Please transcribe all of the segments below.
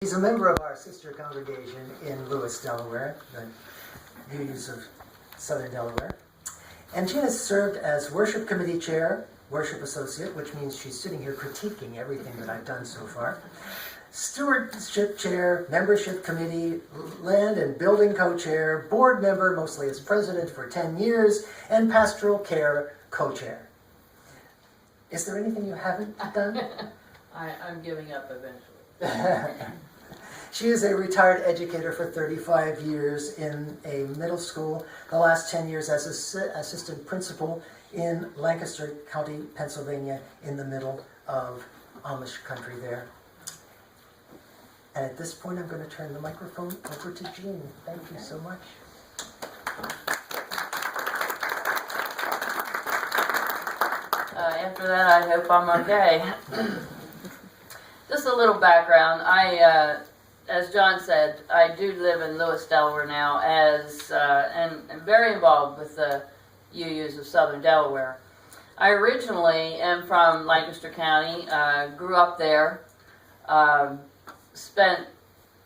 He's a member of our sister congregation in Lewis, Delaware, the Uufs of Southern Delaware. And Gina served as worship committee chair, worship associate, which means she's sitting here critiquing everything that I've done so far, stewardship chair, membership committee, land and building co-chair, board member, mostly as president for 10 years, and pastoral care co-chair. Is there anything you haven't done? I'm giving up eventually. She is a retired educator for 35 years in a middle school, the last 10 years as assistant principal in Lancaster County, Pennsylvania, in the middle of Amish country there. And at this point, I'm going to turn the microphone over to Jean. Thank you so much. After that, I hope I'm okay. Just a little background. As John said, I do live in Lewis, Delaware now, and very involved with the Uufs of Southern Delaware. I originally am from Lancaster County, grew up there, spent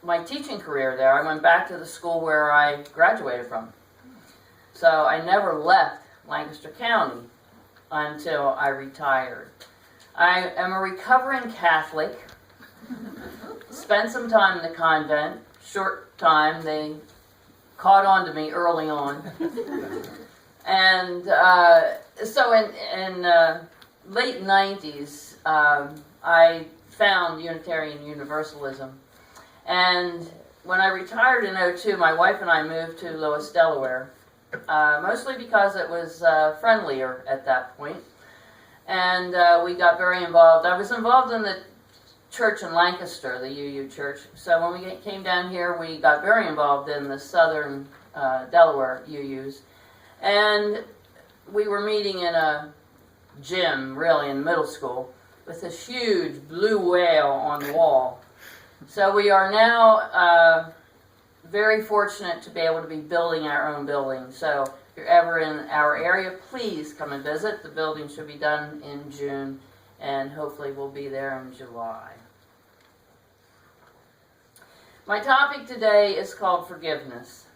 my teaching career there. I went back to the school where I graduated from. So I never left Lancaster County until I retired. I am a recovering Catholic. Spent some time in the convent, short time. They caught on to me early on. And so in late 90s, I found Unitarian Universalism. And when I retired in '02, my wife and I moved to Lewis, Delaware, mostly because it was friendlier at that point. And we got very involved. I was involved in the church in Lancaster, the UU church. So when we came down here, we got very involved in the Southern Delaware UUs. And we were meeting in a gym, really, in middle school, with this huge blue whale on the wall. So we are now very fortunate to be able to be building our own building. So if you're ever in our area, please come and visit. The building should be done in June, and hopefully we'll be there in July. My topic today is called forgiveness.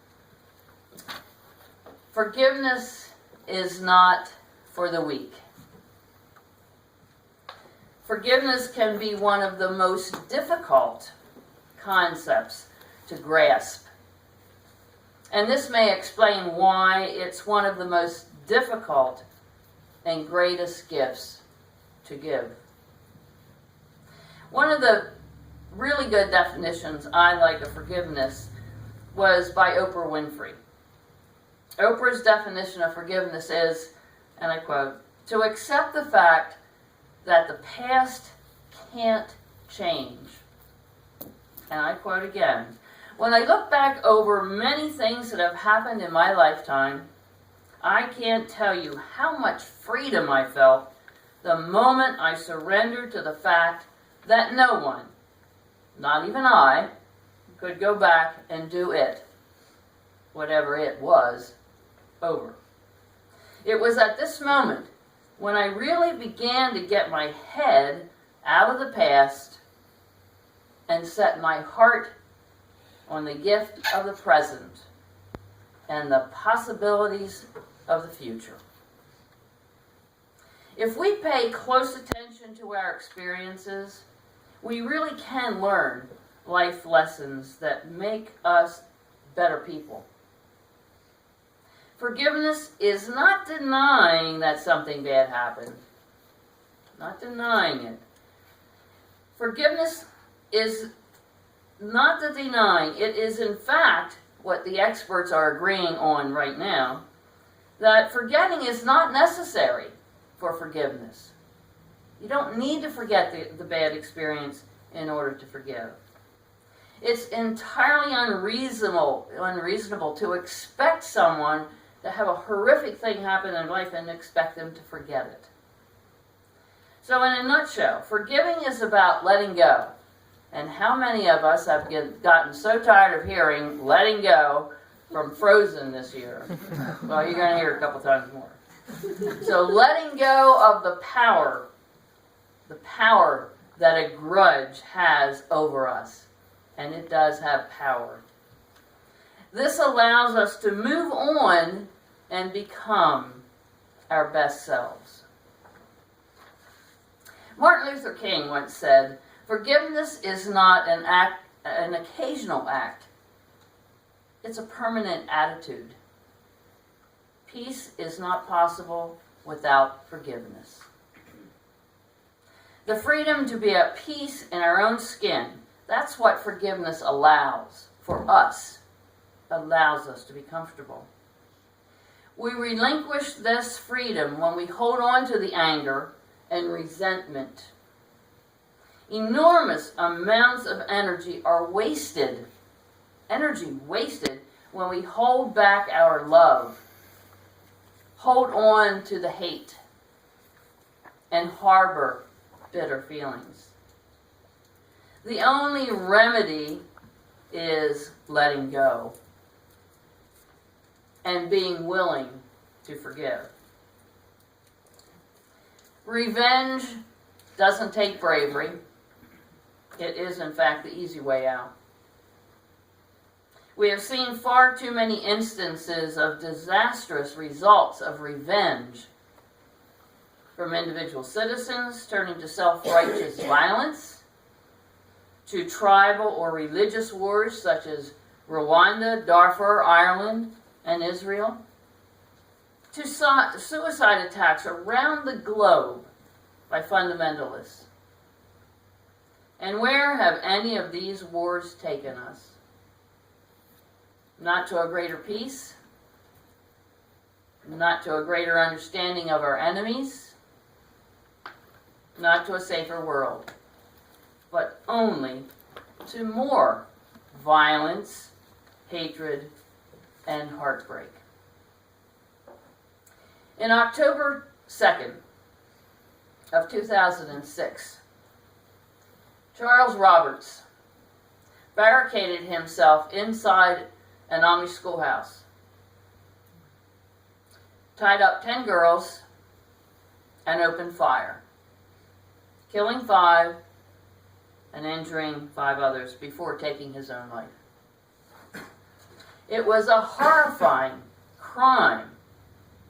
Forgiveness is not for the weak. Forgiveness can be one of the most difficult concepts to grasp. And this may explain why it's one of the most difficult and greatest gifts to give. One of the really good definitions I like of forgiveness was by Oprah Winfrey. Oprah's definition of forgiveness is, and I quote, "to accept the fact that the past can't change." And I quote again, "When I look back over many things that have happened in my lifetime, I can't tell you how much freedom I felt the moment I surrendered to the fact that no one, not even I, could go back and do it, whatever it was, over." It was at this moment when I really began to get my head out of the past and set my heart on the gift of the present and the possibilities of the future. If we pay close attention to our experiences, we really can learn life lessons that make us better people. Forgiveness is not denying that something bad happened. Not denying it. Forgiveness is not the denying. It is, in fact, what the experts are agreeing on right now, that forgetting is not necessary for forgiveness. You don't need to forget the bad experience in order to forgive. It's entirely unreasonable to expect someone to have a horrific thing happen in life and expect them to forget it. So in a nutshell, forgiving is about letting go. And how many of us have gotten so tired of hearing letting go from Frozen this year? Well, you're going to hear it a couple times more. So letting go of the power that a grudge has over us. and it does have power. This allows us to move on and become our best selves. Martin Luther King once said, "Forgiveness is not an occasional act. It's a permanent attitude. Peace is not possible without forgiveness." The freedom to be at peace in our own skin, that's what forgiveness allows for us. Allows us to be comfortable. We relinquish this freedom when we hold on to the anger and resentment. Enormous amounts of energy are wasted. Energy wasted when we hold back our love, hold on to the hate, and harbor bitter feelings. The only remedy is letting go and being willing to forgive. Revenge doesn't take bravery. It is, in fact, the easy way out. We have seen far too many instances of disastrous results of revenge, from individual citizens turning to self-righteous violence, to tribal or religious wars such as Rwanda, Darfur, Ireland, and Israel, to suicide attacks around the globe by fundamentalists. And where have any of these wars taken us? Not to a greater peace, not to a greater understanding of our enemies, not to a safer world, but only to more violence, hatred, and heartbreak. In October 2nd of 2006, Charles Roberts barricaded himself inside an Amish schoolhouse, tied up 10 girls, and opened fire, killing 5 and injuring 5 others before taking his own life. It was a horrifying crime,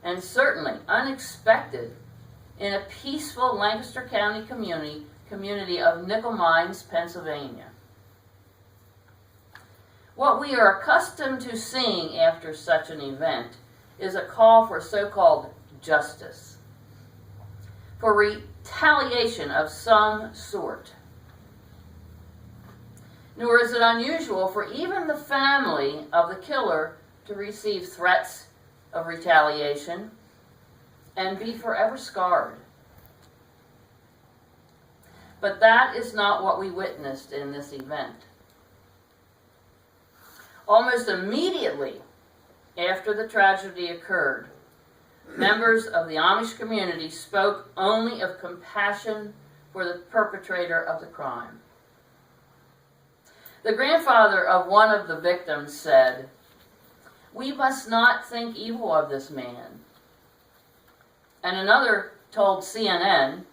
and certainly unexpected in a peaceful Lancaster County community of Nickel Mines, Pennsylvania. What we are accustomed to seeing after such an event is a call for so-called justice, for retaliation of some sort. Nor is it unusual for even the family of the killer to receive threats of retaliation and be forever scarred. But that is not what we witnessed in this event. Almost immediately after the tragedy occurred, members of the Amish community spoke only of compassion for the perpetrator of the crime. The grandfather of one of the victims said, "We must not think evil of this man." And another told CNN,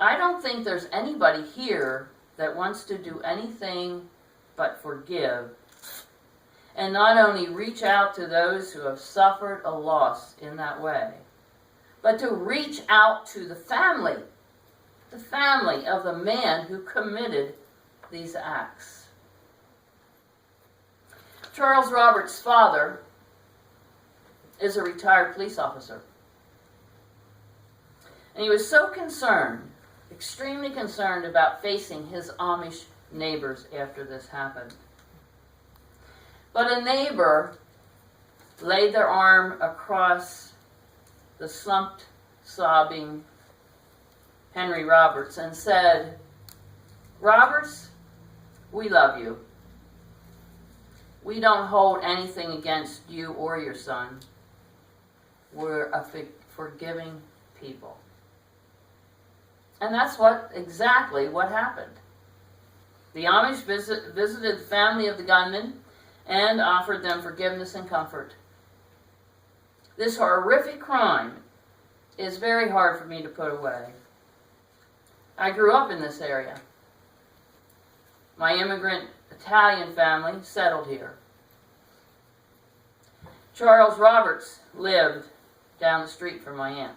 "I don't think there's anybody here that wants to do anything but forgive, and not only reach out to those who have suffered a loss in that way, but to reach out to the family of the man who committed these acts." Charles Roberts' father is a retired police officer. And he was so concerned, extremely concerned about facing his Amish neighbors after this happened. But a neighbor laid their arm across the slumped, sobbing Henry Roberts and said, "Roberts, we love you. We don't hold anything against you or your son. We're a forgiving people." And that's exactly what happened. The Amish visited the family of the gunman and offered them forgiveness and comfort. This horrific crime is very hard for me to put away. I grew up in this area. my immigrant Italian family settled here. Charles Roberts lived down the street from my aunt.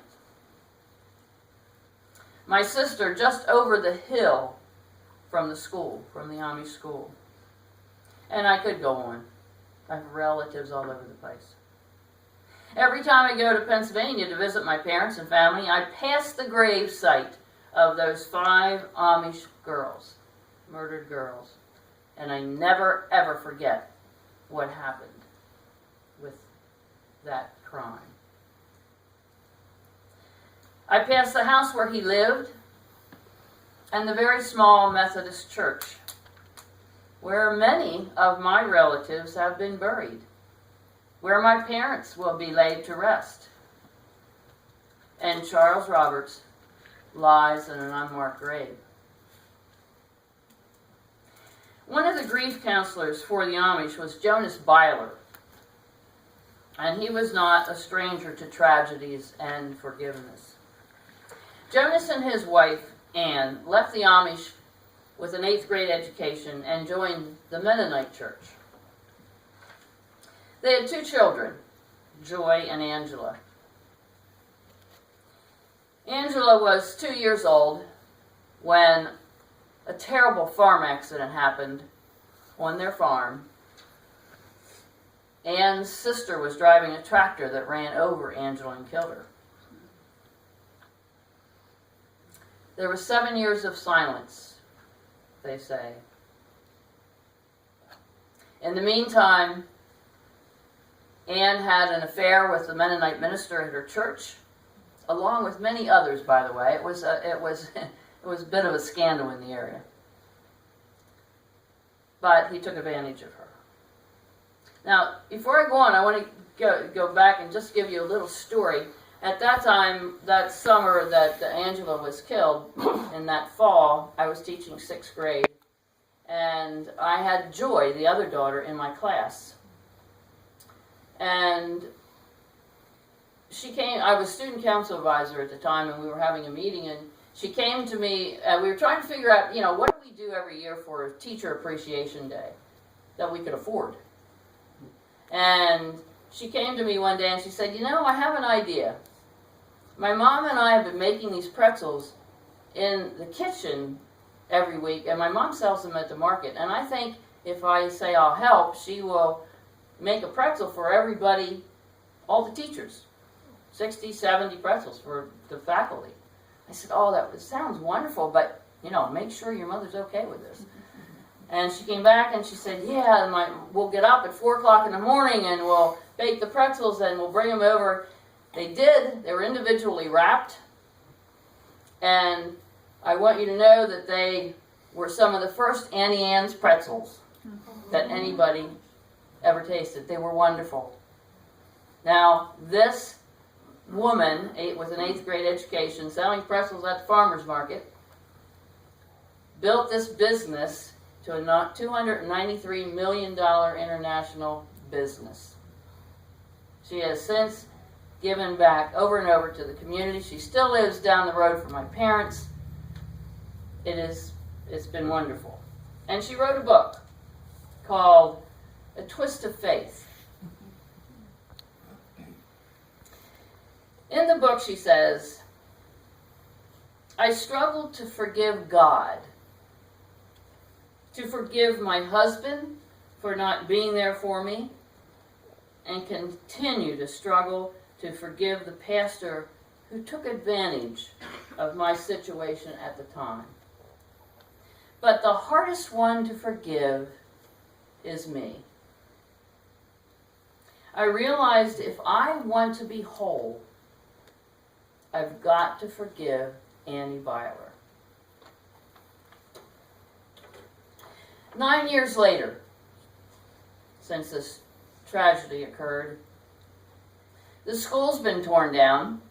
My sister just over the hill from the school, from the Amish school. And I could go on. I have relatives all over the place. Every time I go to Pennsylvania to visit my parents and family, I pass the grave site of those 5 Amish girls, murdered girls. And I never, ever forget what happened with that crime. I passed the house where he lived and the very small Methodist church where many of my relatives have been buried, where my parents will be laid to rest. And Charles Roberts lies in an unmarked grave. One of the grief counselors for the Amish was Jonas Byler, and he was not a stranger to tragedies and forgiveness. Jonas and his wife, Anne, left the Amish with an 8th grade education and joined the Mennonite church. They had 2 children, Joy and Angela. Angela was 2 years old when a terrible farm accident happened on their farm. Anne's sister was driving a tractor that ran over Angela and killed her. There were 7 years of silence, they say. In the meantime, Anne had an affair with the Mennonite minister at her church, along with many others, by the way. It was a bit of a scandal in the area. But he took advantage of her. Now, before I go on, I want to go back and just give you a little story. At that time, that summer that Angela was killed, in that fall, I was teaching 6th grade. And I had Joy, the other daughter, in my class. And she came, I was student council advisor at the time, and we were having a meeting, and she came to me, we were trying to figure out, what do we do every year for Teacher Appreciation Day that we could afford? And she came to me one day and she said, I have an idea. My mom and I have been making these pretzels in the kitchen every week, and my mom sells them at the market. And I think if I say I'll help, she will make a pretzel for everybody, all the teachers. 60, 70 pretzels for the faculty. I said, that sounds wonderful, but, make sure your mother's okay with this. And she came back and she said, we'll get up at 4 o'clock in the morning and we'll bake the pretzels and we'll bring them over. They did. They were individually wrapped. And I want you to know that they were some of the first Auntie Anne's pretzels that anybody ever tasted. They were wonderful. Now, this woman, with an 8th grade education, selling pretzels at the farmer's market, built this business to a $293 million international business. She has since given back over and over to the community. She still lives down the road from my parents. It's been wonderful. And she wrote a book called A Twist of Faith. In the book she says, I struggled to forgive God, to forgive my husband for not being there for me, and continue to struggle to forgive the pastor who took advantage of my situation at the time. But the hardest one to forgive is me. I realized if I want to be whole, I've got to forgive Annie Byler. 9 years later, since this tragedy occurred, the school's been torn down,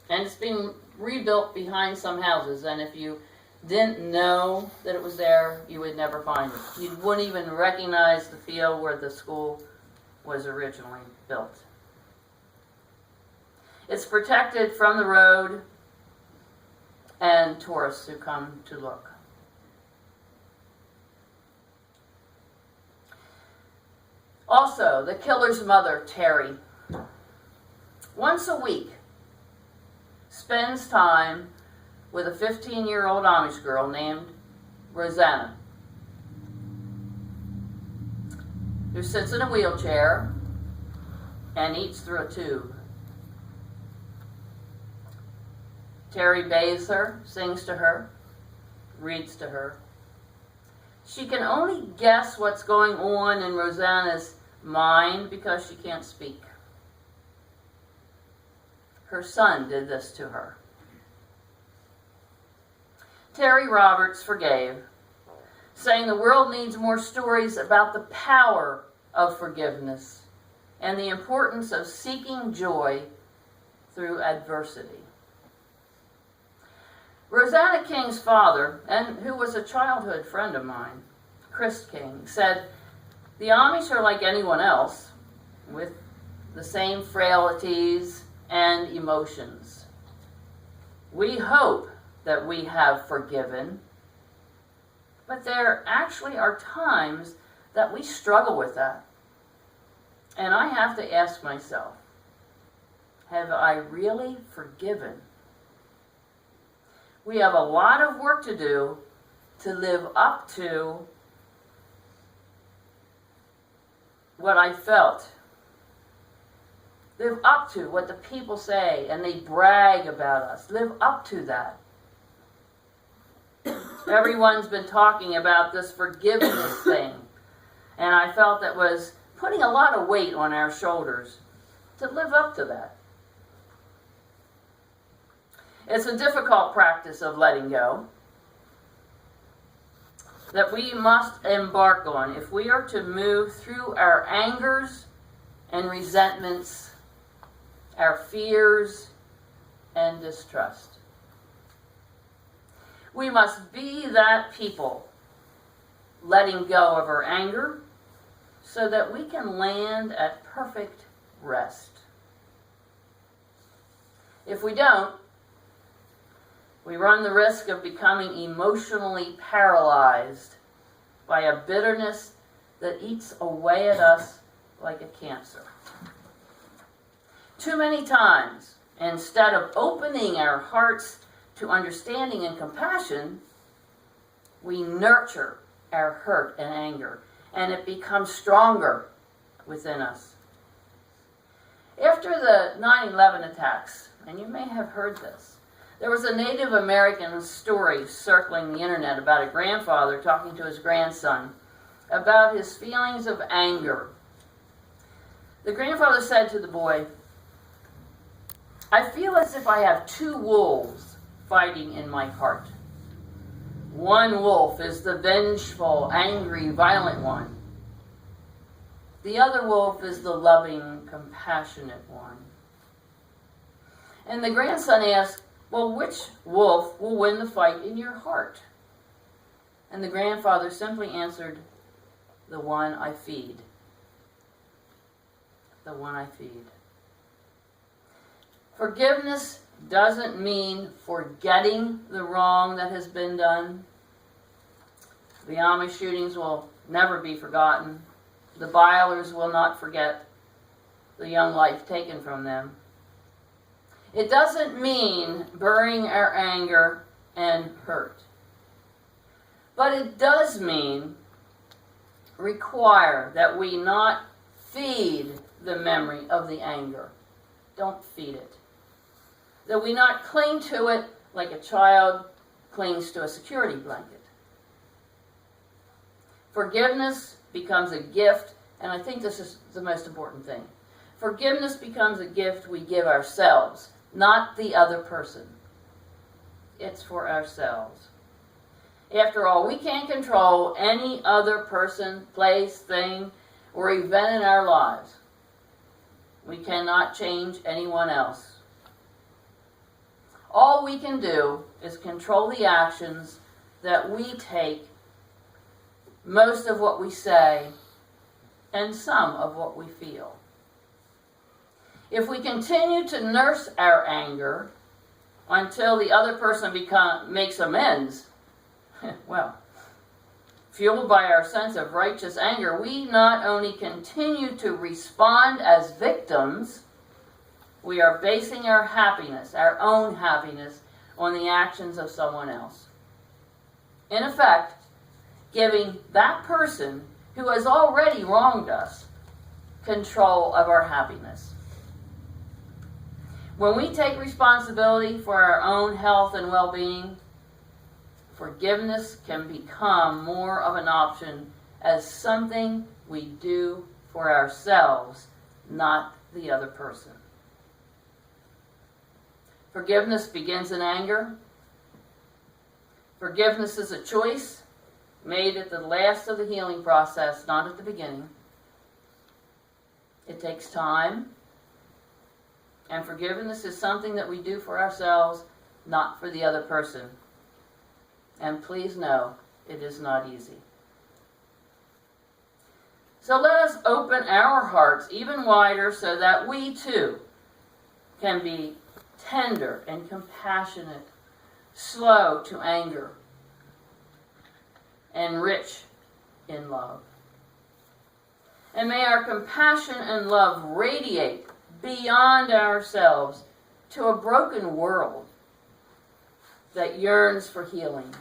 and it's been rebuilt behind some houses, and if you didn't know that it was there, you would never find it. You wouldn't even recognize the field where the school was originally built. It's protected from the road and tourists who come to look. Also, the killer's mother, Terry, once a week spends time with a 15-year-old Amish girl named Rosanna, who sits in a wheelchair and eats through a tube. Terry bathes her, sings to her, reads to her. She can only guess what's going on in Rosanna's mind because she can't speak. Her son did this to her. Terry Roberts forgave, saying the world needs more stories about the power of forgiveness and the importance of seeking joy through adversity. Rosanna King's father, and who was a childhood friend of mine, Chris King, said, "The Amish are like anyone else, with the same frailties and emotions. We hope that we have forgiven, but there actually are times that we struggle with that. And I have to ask myself, have I really forgiven? We have a lot of work to do to live up to what I felt. Live up to what the people say and they brag about us. Live up to that. Everyone's been talking about this forgiveness thing, and I felt that was putting a lot of weight on our shoulders to live up to that. It's a difficult practice of letting go that we must embark on if we are to move through our angers and resentments, our fears and distrust. We must be that people letting go of our anger so that we can land at perfect rest. If we don't, we run the risk of becoming emotionally paralyzed by a bitterness that eats away at us like a cancer. Too many times, instead of opening our hearts to understanding and compassion, we nurture our hurt and anger, and it becomes stronger within us. After the 9/11 attacks, and you may have heard this, there was a Native American story circling the internet about a grandfather talking to his grandson about his feelings of anger. The grandfather said to the boy, "I feel as if I have two wolves fighting in my heart. One wolf is the vengeful, angry, violent one. The other wolf is the loving, compassionate one." And the grandson asked, "Well, which wolf will win the fight in your heart?" And the grandfather simply answered, "The one I feed. The one I feed." Forgiveness doesn't mean forgetting the wrong that has been done. The Amish shootings will never be forgotten. The Bilers will not forget the young life taken from them. It doesn't mean burying our anger and hurt. But it does mean require that we not feed the memory of the anger. Don't feed it. That we not cling to it like a child clings to a security blanket. Forgiveness becomes a gift, and I think this is the most important thing. Forgiveness becomes a gift we give ourselves, not the other person. It's for ourselves. After all, we can't control any other person, place, thing, or event in our lives. We cannot change anyone else. All we can do is control the actions that we take, most of what we say, and some of what we feel. If we continue to nurse our anger until the other person makes amends, well, fueled by our sense of righteous anger, we not only continue to respond as victims, we are basing our happiness, our own happiness, on the actions of someone else. In effect, giving that person who has already wronged us control of our happiness. When we take responsibility for our own health and well-being, forgiveness can become more of an option as something we do for ourselves, not the other person. Forgiveness begins in anger. Forgiveness is a choice made at the last of the healing process, not at the beginning. It takes time. And forgiveness is something that we do for ourselves, not for the other person. And please know, it is not easy. So let us open our hearts even wider so that we too can be tender and compassionate, slow to anger, and rich in love. And may our compassion and love radiate beyond ourselves to a broken world that yearns for healing,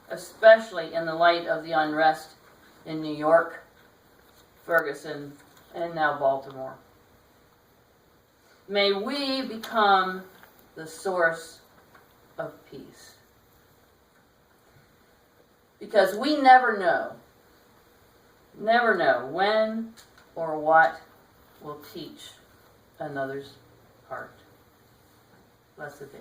especially in the light of the unrest in New York, Ferguson, and now Baltimore. May we become the source of peace. Because we never know when or what will teach another's heart. Blessed be.